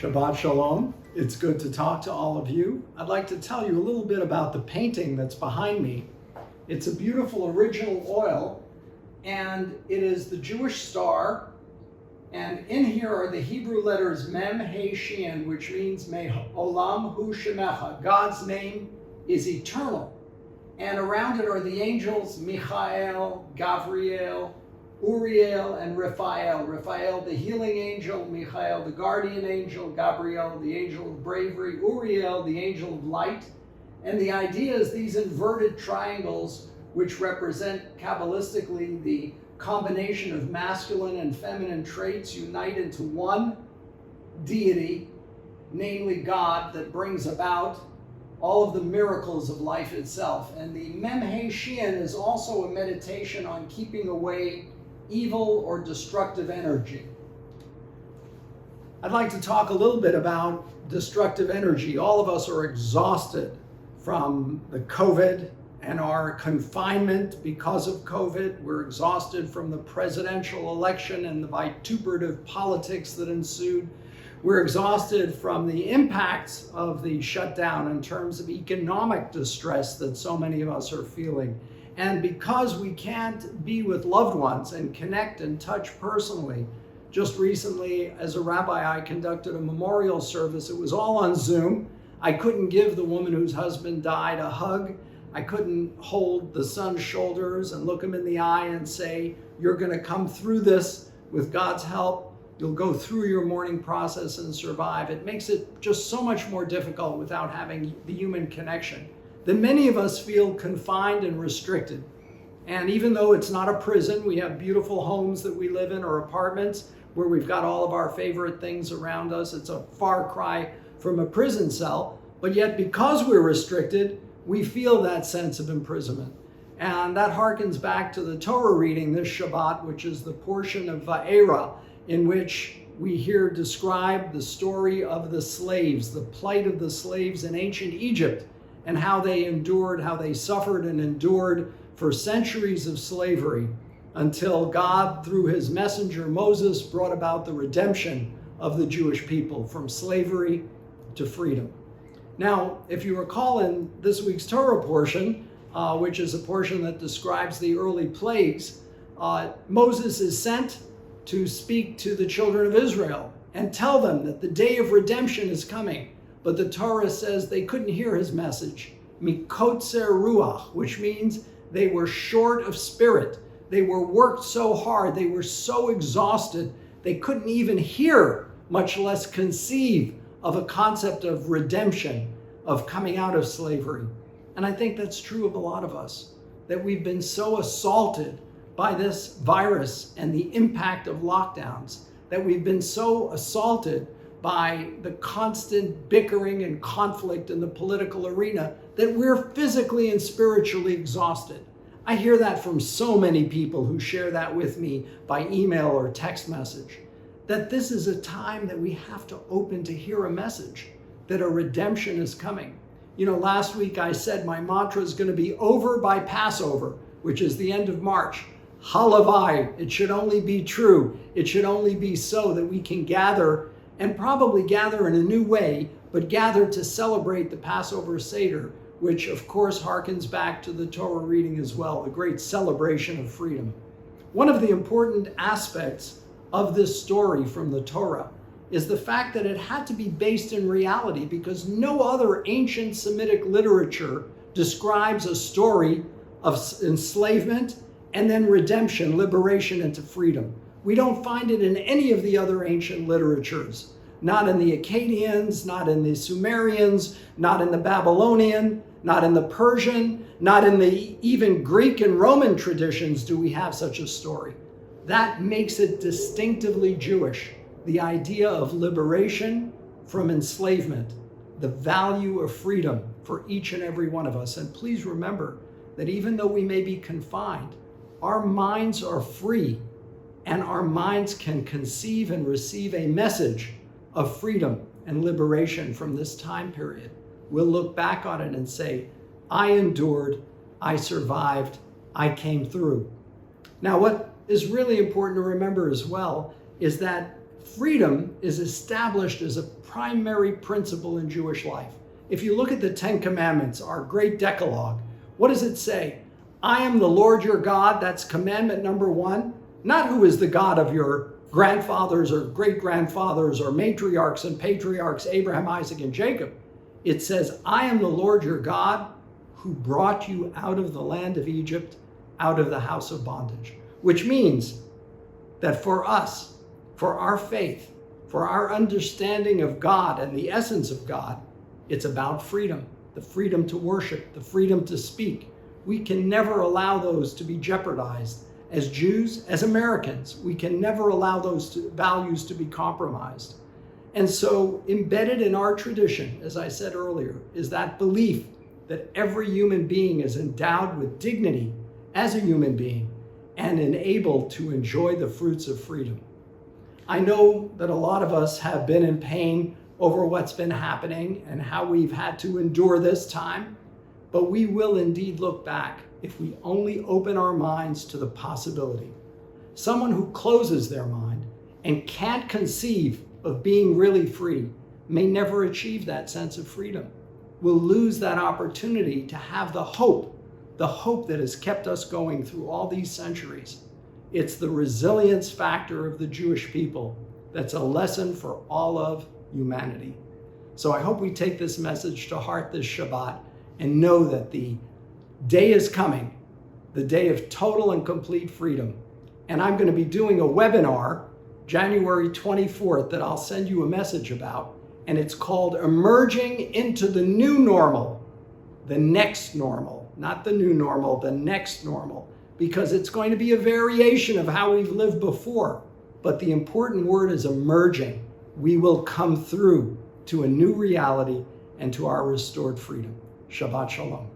Shabbat Shalom. It's good to talk to all of you. I'd like to tell you a little bit about the painting that's behind me. It's a beautiful original oil, and it is the Jewish star. And in here are the Hebrew letters Mem, He, Shin, which means May Olam Hu Shemecha. God's name is eternal. And around it are the angels Michael, Gabriel, Uriel, and Raphael. Raphael, the healing angel; Michael, the guardian angel; Gabriel, the angel of bravery; Uriel, the angel of light. And the idea is these inverted triangles, which represent Kabbalistically the combination of masculine and feminine traits, unite into one deity, namely God, that brings about all of the miracles of life itself. And the Mem He Shin is also a meditation on keeping away evil or destructive energy. I'd like to talk a little bit about destructive energy. All of us are exhausted from the COVID and our confinement because of COVID. We're exhausted from the presidential election and the vituperative politics that ensued. We're exhausted from the impacts of the shutdown in terms of economic distress that so many of us are feeling. And because we can't be with loved ones and connect and touch personally, just recently as a rabbi, I conducted a memorial service. It was all on Zoom. I couldn't give the woman whose husband died a hug. I couldn't hold the son's shoulders and look him in the eye and say, "You're going to come through this with God's help. You'll go through your mourning process and survive." It makes it just so much more difficult without having the human connection. That many of us feel confined and restricted. And even though it's not a prison, we have beautiful homes that we live in or apartments where we've got all of our favorite things around us. It's a far cry from a prison cell, but yet because we're restricted, we feel that sense of imprisonment. And that harkens back to the Torah reading this Shabbat, which is the portion of Va'era, in which we hear described the story of the slaves, the plight of the slaves in ancient Egypt, and how they endured, how they suffered and endured for centuries of slavery until God, through his messenger Moses, brought about the redemption of the Jewish people from slavery to freedom. Now, if you recall in this week's Torah portion, which is a portion that describes the early plagues, Moses is sent to speak to the children of Israel and tell them that the day of redemption is coming. But the Torah says they couldn't hear his message, mikotzer ruach, which means they were short of spirit. They were worked so hard, they were so exhausted, they couldn't even hear, much less conceive of a concept of redemption, of coming out of slavery. And I think that's true of a lot of us, that we've been so assaulted by this virus and the impact of lockdowns, that we've been so assaulted by the constant bickering and conflict in the political arena that we're physically and spiritually exhausted. I hear that from so many people who share that with me by email or text message, that this is a time that we have to open to hear a message, that a redemption is coming. You know, last week I said my mantra is going to be over by Passover, which is the end of March. Halavai, it should only be true. It should only be so that we can gather, and probably gather in a new way, but gather to celebrate the Passover Seder, which of course harkens back to the Torah reading as well, the great celebration of freedom. One of the important aspects of this story from the Torah is the fact that it had to be based in reality, because no other ancient Semitic literature describes a story of enslavement and then redemption, liberation into freedom. We don't find it in any of the other ancient literatures, not in the Akkadians, not in the Sumerians, not in the Babylonian, not in the Persian, not in the even Greek and Roman traditions do we have such a story. That makes it distinctively Jewish, the idea of liberation from enslavement, the value of freedom for each and every one of us. And please remember that even though we may be confined, our minds are free, and our minds can conceive and receive a message of freedom and liberation from this time period. We'll look back on it and say, I endured, I survived, I came through. Now, what is really important to remember as well is that Freedom is established as a primary principle in Jewish life. If you look at the Ten Commandments, our great Decalogue, what does it say? I am the Lord your God. That's commandment number 1. Not who is the God of your grandfathers or great-grandfathers or matriarchs and patriarchs, Abraham, Isaac, and Jacob. It says, I am the Lord your God who brought you out of the land of Egypt, out of the house of bondage. Which means that for us, for our faith, for our understanding of God and the essence of God, it's about freedom, the freedom to worship, the freedom to speak. We can never allow those to be jeopardized. As Jews, as Americans, we can never allow those values to be compromised. And so embedded in our tradition, as I said earlier, is that belief that every human being is endowed with dignity as a human being and enabled to enjoy the fruits of freedom. I know that a lot of us have been in pain over what's been happening and how we've had to endure this time, but we will indeed look back if we only open our minds to the possibility. Someone who closes their mind and can't conceive of being really free may never achieve that sense of freedom. We'll lose that opportunity to have the hope that has kept us going through all these centuries. It's the resilience factor of the Jewish people that's a lesson for all of humanity. So I hope we take this message to heart this Shabbat and know that the day is coming, the day of total and complete freedom. And I'm going to be doing a webinar January 24th that I'll send you a message about. And it's called Emerging into the New Normal, the next normal, not the new normal, the next normal, because it's going to be a variation of how we've lived before. But the important word is emerging. We will come through to a new reality and to our restored freedom. Shabbat Shalom.